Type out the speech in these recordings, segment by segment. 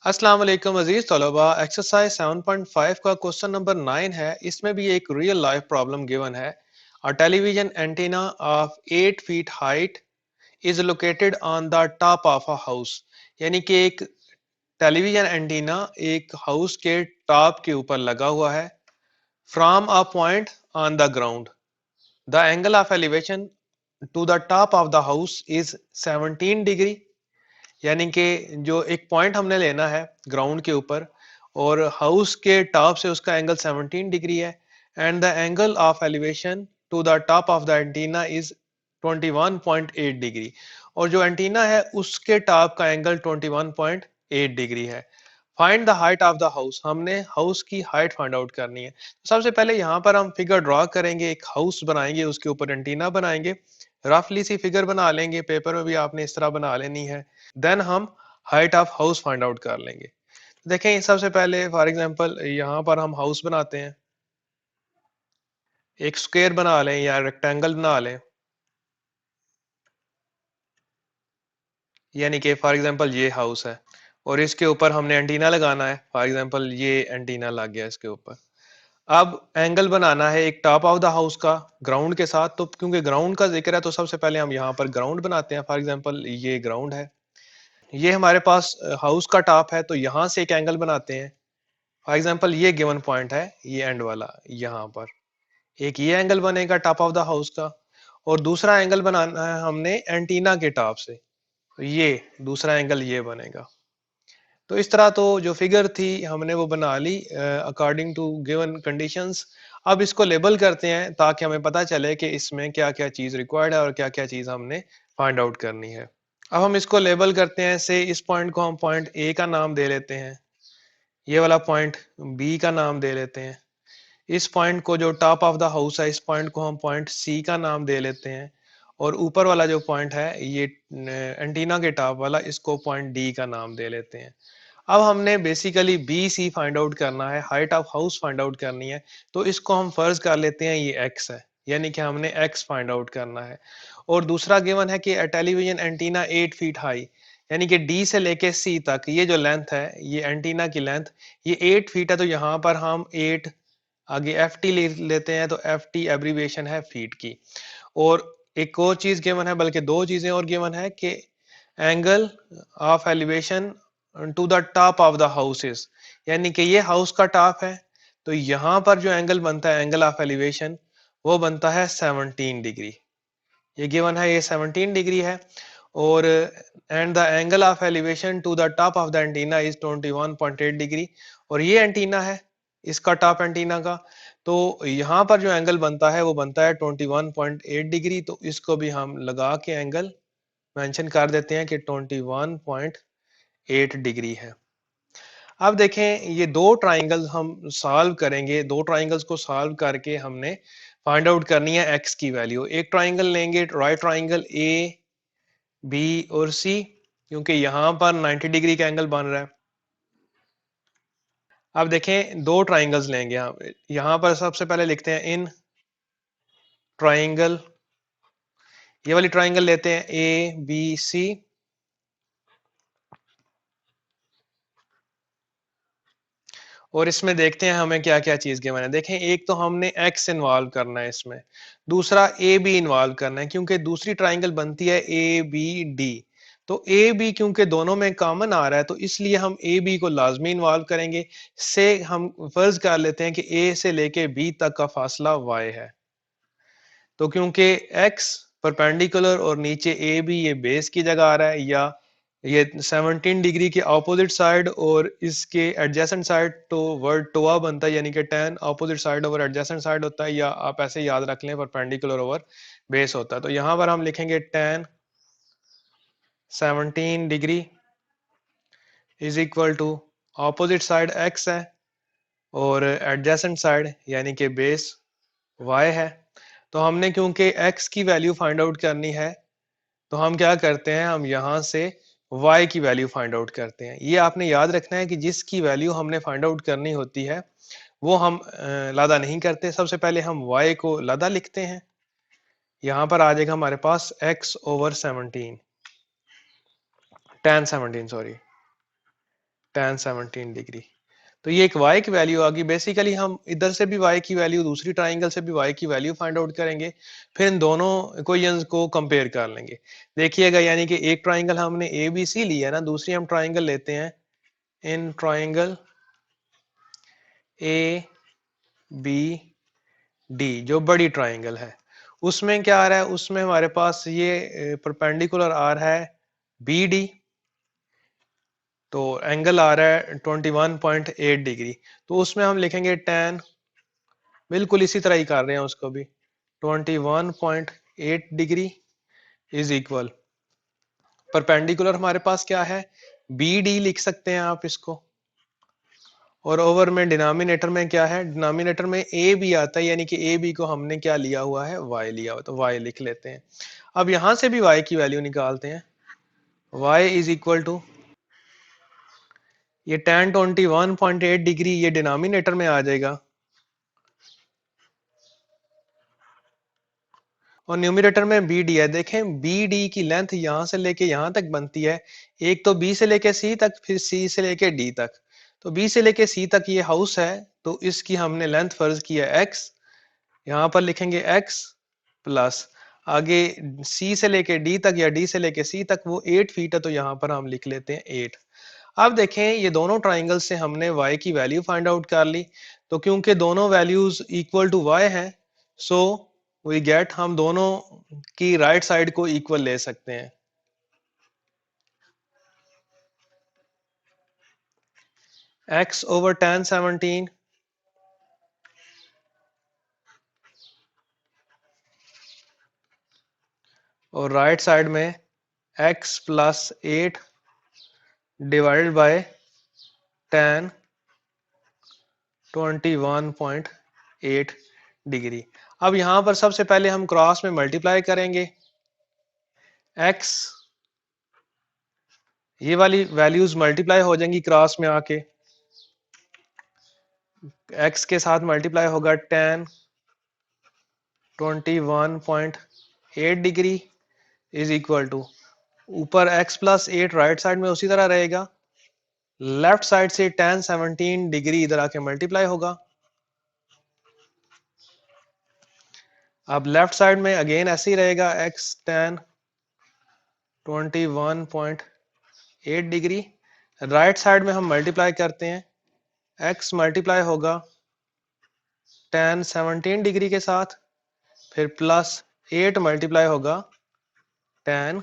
अस्सलाम वालेकुम अजीज तलबा। एक्सरसाइज 7.5 का क्वेश्चन नंबर 9 है। इसमें भी एक रियल लाइफ प्रॉब्लम गिवन है। A television antenna of 8 feet height is located on the top of a house. यानी कि एक टेलीविजन एंटीना एक हाउस के टॉप के ऊपर लगा हुआ है। From a point on the ground the angle of elevation to the top of the house is 17 degree. यानी कि जो एक पॉइंट हमने लेना है ग्राउंड के ऊपर और हाउस के टॉप से उसका एंगल 17 डिग्री है। And the angle of elevation to the top of the antenna is 21.8 degree. और जो एंटीना है उसके टॉप का एंगल 21.8 डिग्री है। Find the height of the house. हमने हाउस की हाइट फाइंड आउट करनी है। सबसे पहले यहाँ पर हम फिगर ड्रॉ करेंगे, एक हाउस बनाएंगे, उसके ऊपर एंटीना बनाएंगे। रफली सी फिगर बना लेंगे, पेपर में भी आपने इस तरह बना लेनी है। देन हम height of house find out कर लेंगे। देखें, सबसे पहले फॉर एग्जांपल यहाँ पर हम हाउस बनाते हैं। एक स्क्वायर बना लें या रेक्टेंगल बना लें। यानी कि फॉर एग्जांपल ये हाउस है और इसके ऊपर हमने एंटीना लगाना है। फॉर एग्जांपल ये एंटीना लग गया इसके ऊपर। अब एंगल बनाना है एक टॉप ऑफ द हाउस का ग्राउंड के साथ। तो क्योंकि ग्राउंड का जिक्र है तो सबसे पहले हम यहाँ पर ग्राउंड बनाते हैं। फॉर एग्जांपल ये ग्राउंड है, ये हमारे पास हाउस का टॉप है, तो यहाँ से एक एंगल बनाते हैं। फॉर एग्जांपल ये गिवन पॉइंट है, ये एंड वाला, यहाँ पर एक ये एंगल बनेगा टॉप ऑफ द हाउस का। और दूसरा एंगल बनाना है हमने एंटीना के टॉप से, तो ये दूसरा एंगल ये बनेगा। तो इस तरह तो जो फिगर थी हमने वो बना ली अकॉर्डिंग टू गिवन कंडीशंस। अब इसको लेबल करते हैं ताकि हमें पता चले कि इसमें क्या क्या चीज़ रिक्वायर्ड है और क्या क्या चीज़ हमने फाइंड आउट करनी है। अब हम इसको लेबल करते हैं। से इस पॉइंट को हम पॉइंट ए का नाम दे लेते हैं, ये वाला पॉइंट बी का नाम दे लेते हैं। इस पॉइंट को जो टॉप ऑफ द हाउस है इस पॉइंट को हम पॉइंट सी का नाम दे लेते हैं। और ऊपर वाला जो पॉइंट है ये एंटीना के टॉप वाला, इसको पॉइंट डी का नाम दे लेते हैं। अब हमने basically B C find out करना है, height of house find out करनी है। तो इसको हम फर्ज कर लेते हैं ये एक्स है, यानी कि हमने एक्स फाइंड आउट करना है। और दूसरा गिवन है कि टेलीविजन एंटीना 8 फीट हाई, यानी कि डी से लेके सी तक ये जो लेंथ है, ये एंटीना की लेंथ ये 8 फीट है। तो यहाँ पर हम 8 आगे एफ टी ले लेते हैं, तो एफ टी एब्रीविएशन है फीट की। और एक और चीज गिवन है, बल्कि दो चीजें और गिवन है कि angle of elevation to the top of the houses, यानी कि ये हाउस का टॉप है। तो यहाँ पर जो एंगल बनता है एंगल ऑफ एलिवेशन वो बनता है 17 डिग्री। ये गिवन है, ये 17 डिग्री है। और and the angle of elevation to the top of the antenna is 21.8 degree. और ये एंटीना है इसका टॉप एंटीना का। तो यहाँ पर जो एंगल बनता है वो बनता है 21.8 डिग्री। तो इसको भी हम लगा के एंगल मेंशन कर देते हैं कि 21.8 डिग्री है। अब देखें, ये दो ट्राइंगल्स हम सॉल्व करेंगे। दो ट्राइंगल्स को सॉल्व करके हमने फाइंड आउट करनी है एक्स की वैल्यू। एक ट्राइंगल लेंगे राइट ट्राइंगल ए बी और सी, क्योंकि यहाँ पर 90 डिग्री का एंगल बन रहा है। अब देखें, दो ट्राइंगल्स लेंगे हम। यहाँ पर सबसे पहले लिखते हैं इन ट्राइंगल, ये वाली ट्राइंगल लेते हैं ए बी सी। और इसमें देखते हैं हमें क्या क्या चीज गिवन है। देखें, एक तो हमने एक्स इन्वॉल्व करना है इसमें, दूसरा ए बी इन्वॉल्व करना है, क्योंकि दूसरी ट्राइंगल बनती है ए बी डी। तो ए बी क्योंकि दोनों में कॉमन आ रहा है तो इसलिए हम ए बी को लाजमी इन्वॉल्व करेंगे। से हम फर्ज कर लेते हैं कि ए से लेके बी तक का फासला वाई है। तो क्योंकि एक्स परपेंडिकुलर और नीचे ए बी ये बेस की जगह आ रहा है, या ये 17 डिग्री के ऑपोजिट साइड और इसके एडजेसेंट साइड, तो वर्ड टोआ बनता है, यानी कि tan opposite side over adjacent side होता है, या आप ऐसे याद रख लें परपेंडिकुलर ओवर बेस होता है। तो यहाँ पर हम लिखेंगे tan 17 degree is equal to opposite side x है और एडजेसेंट साइड यानी कि बेस y है। तो हमने क्योंकि x की वैल्यू फाइंड आउट करनी है तो हम क्या करते हैं, हम यहाँ से y की वैल्यू फाइंड आउट करते हैं। ये आपने याद रखना है कि जिसकी वैल्यू हमने फाइंड आउट करनी होती है वो हम लादा नहीं करते। सबसे पहले हम y को लादा लिखते हैं। यहाँ पर आ जाएगा हमारे पास x/17, tan 17 sorry. tan 17 degree. तो ये एक y की वैल्यू आ गई। बेसिकली हम इधर से भी y की वैल्यू, दूसरी ट्राइंगल से भी y की वैल्यू फाइंड आउट करेंगे, फिर इन दोनों इक्वेशंस को कंपेयर कर लेंगे। देखिएगा, यानी कि एक ट्राइंगल हमने ए बी सी लिया ना, दूसरी हम ट्राइंगल लेते हैं in triangle A B D, जो बड़ी ट्राइंगल है। उसमें क्या आ रहा है, उसमें हमारे पास ये परपेंडिकुलर आ रहा है बी डी, तो एंगल आ रहा है 21.8 डिग्री। तो उसमें हम लिखेंगे tan, बिल्कुल इसी तरह ही कर रहे हैं उसको भी, 21.8 डिग्री इज इक्वल, परपेंडिकुलर हमारे पास क्या है, बी डी लिख सकते हैं आप इसको, और ओवर में डिनोमिनेटर में क्या है, डिनोमिनेटर में ए बी आता है, यानी कि ए बी को हमने क्या लिया हुआ है, वाई लिया हुआ, तो वाई लिख लेते हैं। अब यहां से भी वाई की वैल्यू निकालते हैं। वाई इज इक्वल टू, ये tan 21.8 डिग्री ये डिनोमिनेटर में आ जाएगा, और न्यूमरेटर में बी डी है। देखें, बी डी की लेंथ यहां से लेके यहां तक बनती है, एक तो बी से लेके सी तक, फिर सी से लेके डी तक। तो बी से लेके सी तक ये हाउस है, तो इसकी हमने लेंथ फर्ज किया एक्स, यहाँ पर लिखेंगे एक्स प्लस, आगे सी से लेके डी तक या डी से लेके सी तक वो 8 फीट है, तो यहाँ पर हम लिख लेते हैं 8। अब देखें, ये दोनों ट्राइंगल से हमने y की वैल्यू फाइंड आउट कर ली, तो क्योंकि दोनों वैल्यूज इक्वल टू y हैं, सो वी गेट, हम दोनों की राइट साइड को इक्वल ले सकते हैं। x ओवर tan 17 और राइट साइड में x plus 8 divided by tan 21.8 degree. अब यहां पर सबसे पहले हम क्रॉस में मल्टीप्लाई करेंगे x, ये वाली वैल्यूज मल्टीप्लाई हो जाएंगी क्रॉस में आके, x के साथ मल्टीप्लाई होगा tan 21.8 degree is equal to, ऊपर x प्लस 8 राइट साइड में उसी तरह रहेगा, लेफ्ट साइड से tan 17 डिग्री इधर आके मल्टीप्लाई होगा। अब लेफ्ट साइड में अगेन ऐसे ही रहेगा, x tan 21.8 degree, right side में हम मल्टीप्लाई करते हैं, x मल्टीप्लाई होगा tan 17 डिग्री के साथ, फिर प्लस 8 मल्टीप्लाई होगा tan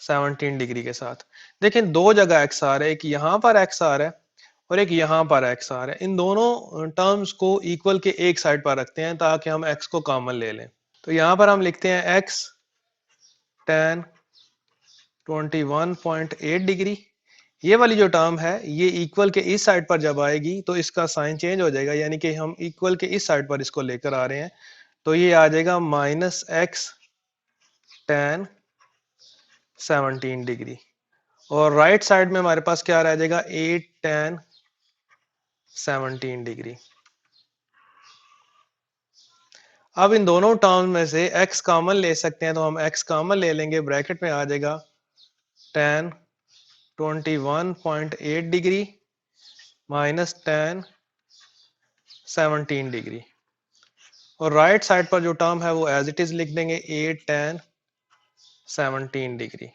17 डिग्री के साथ। देखें, दो जगह x आ रहा है, एक यहाँ पर x आ रहा है और एक यहाँ पर x आ रहा है। इन दोनों टर्म्स को इक्वल के एक साइड पर रखते हैं ताकि हम x को कॉमन ले लें। तो यहाँ पर हम लिखते हैं x tan 21.8 डिग्री, ये वाली जो टर्म है ये इक्वल के इस साइड पर जब आएगी तो इसका साइन चेंज हो जाएगा, यानी कि हम इक्वल के इस साइड पर इसको लेकर आ रहे हैं, तो ये आ जाएगा माइनस एक्स tan 17 डिग्री, और राइट साइड में हमारे पास क्या रह जाएगा, 8 tan 17 डिग्री। अब इन दोनों टर्म में से x कॉमन ले सकते हैं, तो हम x कॉमन ले लेंगे, ब्रैकेट में आ जाएगा tan 21.8 degree minus tan 17 degree, और राइट साइड पर जो टर्म है वो एज इट इज लिख देंगे 8 tan 17 डिग्री।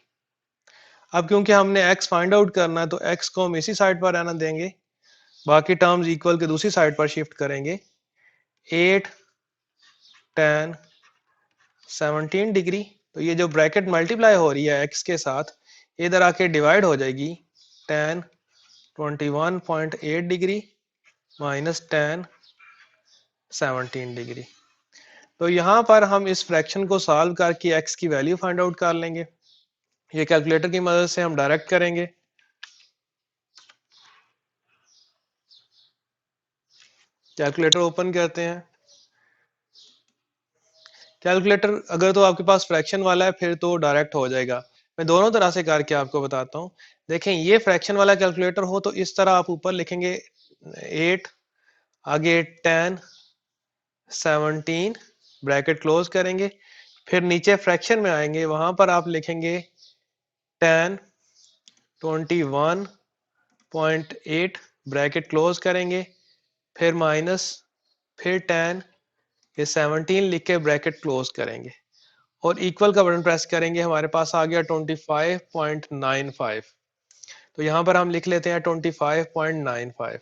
अब क्योंकि हमने x फाइंड आउट करना है तो x को हम इसी साइड पर रहना देंगे, बाकी टर्म्स इक्वल के दूसरी साइड पर शिफ्ट करेंगे, 8 tan 17 डिग्री, तो ये जो ब्रैकेट मल्टीप्लाई हो रही है x के साथ, इधर आके डिवाइड हो जाएगी tan 21.8 degree minus tan 17 degree. तो यहाँ पर हम इस फ्रैक्शन को सॉल्व करके x की वैल्यू फाइंड आउट कर लेंगे। ये कैलकुलेटर की मदद से हम डायरेक्ट करेंगे। कैलकुलेटर ओपन करते हैं। कैलकुलेटर अगर तो आपके पास फ्रैक्शन वाला है फिर तो डायरेक्ट हो जाएगा, मैं दोनों तरह से करके आपको बताता हूँ। देखें, ये फ्रैक्शन वाला कैलकुलेटर हो तो इस तरह आप ऊपर लिखेंगे 8, आगे tan 17, ब्रैकेट क्लोज करेंगे, फिर नीचे फ्रैक्शन में आएंगे, वहां पर आप लिखेंगे tan 21.8 0.8 ब्रैकेट क्लोज करेंगे, फिर माइनस, फिर 10, ये 17 लिख के ब्रैकेट क्लोज करेंगे और इक्वल का बटन प्रेस करेंगे। हमारे पास आ गया 25.95। तो यहां पर हम लिख लेते हैं 25.95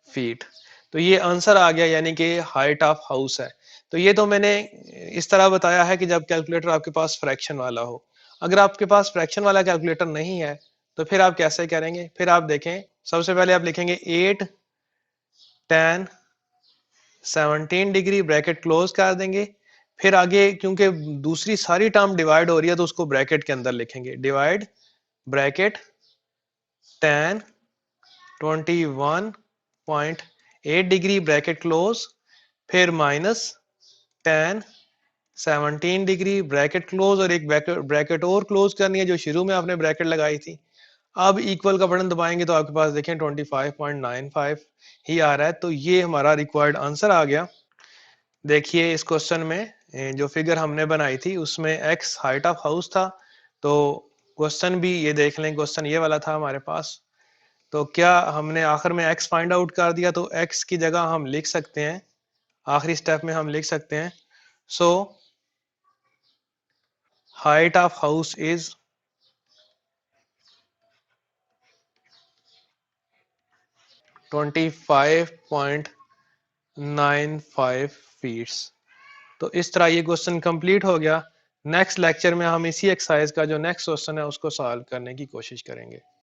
फीट। तो ये आंसर आ गया, यानी कि हाइट ऑफ हाउस है। तो ये तो मैंने इस तरह बताया है कि जब कैलकुलेटर आपके पास फ्रैक्शन वाला हो। अगर आपके पास फ्रैक्शन वाला कैलकुलेटर नहीं है तो फिर आप कैसे करेंगे? फिर आप देखें, सबसे पहले आप लिखेंगे 8 tan 17 डिग्री, ब्रैकेट क्लोज कर देंगे। फिर आगे क्योंकि दूसरी सारी टर्म डिवाइड हो रही है तो उसको ब्रैकेट के अंदर लिखेंगे, divide bracket tan 21.8 degree, bracket close, फिर minus tan 17 degree, bracket close, और एक ब्रैकेट और क्लोज करनी है जो शुरू में आपने ब्रैकेट लगाई थी। अब इक्वल का बटन दबाएंगे तो आपके पास देखें 25.95 ही आ रहा है। तो ये हमारा रिक्वायर्ड आंसर आ गया। देखिए इस क्वेश्चन में जो फिगर हमने बनाई थी उसमें x हाइट ऑफ हाउस था। तो क्वेश्चन भी ये देख लें, क्वेश्चन ये वाला था हमारे पास। तो क्या हमने आखिर में x फाइंड आउट कर दिया, तो x की जगह हम लिख सकते हैं, आखिरी स्टेप में हम लिख सकते हैं, so height of house is 25.95 feets. तो इस तरह ये क्वेश्चन कंप्लीट हो गया। नेक्स्ट लेक्चर में हम इसी एक्सरसाइज का जो नेक्स्ट क्वेश्चन है उसको सॉल्व करने की कोशिश करेंगे।